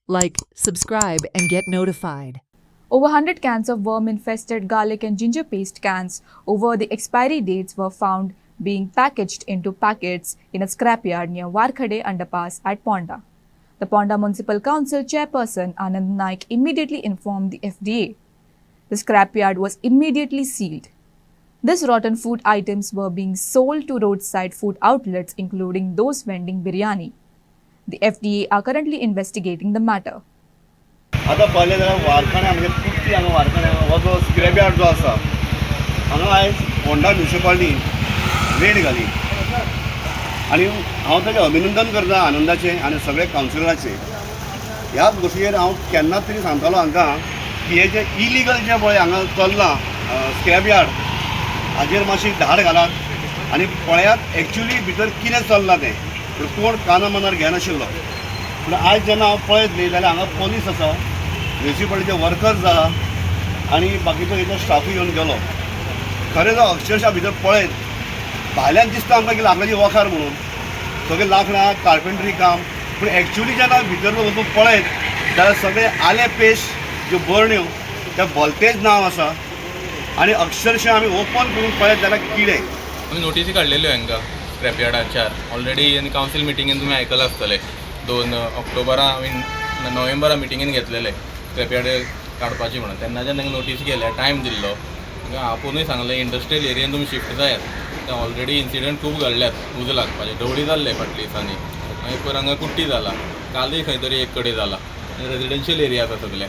Like, subscribe, and get notified. Over 100 cans of worm-infested garlic and ginger paste cans over the expiry dates were found being packaged into packets in a scrapyard near Warkhade underpass at Ponda. The Ponda Municipal Council chairperson Anand Naik immediately informed the FDA. The scrapyard was immediately sealed. These rotten food items were being sold to roadside food outlets, including those vending biryani. The FDA are currently investigating the matter. आता पळयलें जाल्यार वारखाण्या म्हणजे कुट्टी हांगा वारखाण्या हो जो scrap yard जो आसा हांगा आयज फोंडा म्युनिसिपालिटी रेड घाली आनी हांव ताचें अभिनंदन करता आनंदाचें आनी सगळे कावन्सिलराचें. ह्याच गोश्टीचेर हांव केन्नाच तरी सांगतालो हांकां की हे जे इलिगल जें पळय हांगा चल्लां स्क्रॅप यार्ड हाजेर मातशी धाड घालात आनी पळयात एक्चुली भितर कितें चल्लां तें. कोण काना मनार घेनाशिल्लो. पूण आयज जेन्ना हांव पळयत न्ही जाल्यार हांगा पोलीस आसा, म्युनिसिपालिटीचे वर्कर्स आसा आनी बाकीचो हेचो स्टाफूय येवन गेलो. खरें जो अक्षरशा भितर पळयत भायल्यान दिसता आमकां की लाकडाची वखार म्हणून सगळें लाकडां कार्पेंट्री काम, पूण एक्चुली जेन्ना भितर वचून पळयत जाल्यार सगळे आले पेस्ट ज्यो बरण्यो त्या भलतेच नांव आसा आनी अक्षरशा आमी ओपन करून पळयत जाल्यार किडे. आमी नोटीसी काडलेल्यो हांकां स्क्रॅपयार्डाच्या ऑलरेडी आनी कावन्सील मिटिंगेन तुमी आयकलां आसतलें. 2 ऑक्टोबरा नोव्हेंबरा मिटिंगेन घेतलेले स्क्रॅपयार्ड काडपाची म्हणून. तेन्ना जेन्ना नोटीस केल्या टायम दिल्लो आपुणूय सांगलें इंडस्ट्रियल एरियेन तुमी शिफ्ट जायात. ऑलरेडी इन्सिडंट खूब घडल्यात उजो लागपाचे ढवळी जाल्ले फाटल्या दिसांनी. मागीर पयर हांगा कुट्टी जाला, कालूय खंय तरी एक कडेन जाला. रेजिडेन्शियल एरिया आसा सगळे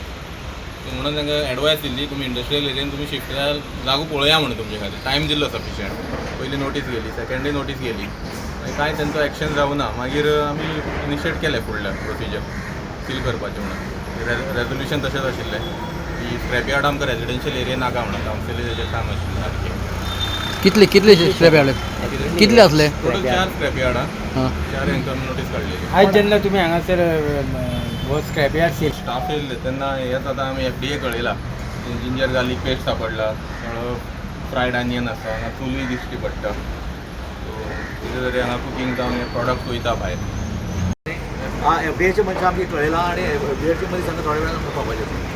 म्हणून तांकां एडवायस दिल्ली तुमी इंडस्ट्रियल एरियेन तुमी शिफ्ट जाल्यार जागो पळया म्हणून तुमचे खातीर. टायम दिल्लो सफिशियंट. पयली नोटीस गेली, सेकंड डे नोटीस गेली, मागीर कांय तेंचो एक्शन जावना. मागीर आमी इनिशिएट केलें फुडलें प्रोसिजर सील करपाचें म्हणून. रेजोल्युशन तशेंच आशिल्लें की स्क्रॅपयार्ड आमकां रेजिडेन्शियल एरिया नाका म्हणून. कावन्सिलीचें काम आशिल्लें सारकें. कितले स्क्रॅपयार्ड कितले असले? टोटल 4 स्क्रॅपयार्डां 4 हांकां नोटीस काडलेली. आयज जेन्ना तुमी हांगासर हो स्क्रॅपयार्ड सील स्टाफ येयल्ले तेन्ना हेच आतां आमी FDA कळयलां. जिंजर गार्लीक पेस्ट सापडला, फ्रायड आनियन आसा, हांगा चुलूय दिश्टी पडटा. सो कितें तरी हांगा कुकींग जावन हे प्रॉडक्ट वयता भायर. FDAचे मनशां आमकां कळयलां आनी FDAचे मदीं सांगता थोड्या वेळान पावपाचें.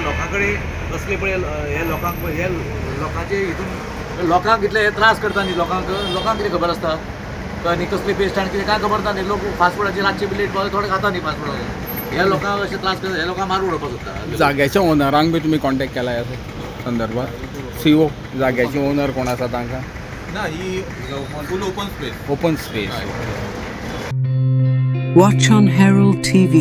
लोकां कडेन कसले पळय हे लोकांचे हितून लोकांक इतले त्रास करता न्ही लोकांक कितें खबर आसता न्ही कसले पेस्ट आनी कितें कांय खबर ना न्ही. लोक फास्ट फुडाची रातचे प्लेट थोडे खाता न्ही फास्ट फुडाक. हे लोकांक अशे त्रास करता, हे लोकांक मारून उडोवपाक सोदता. जाग्याच्या ओनरांक बी तुमी कॉन्टॅक्ट केला ह्या संदर्भात? CO जाग्याची ओनर कोण आसा तांकां? ना ही फूल open space. Open space. Watch on Herald TV.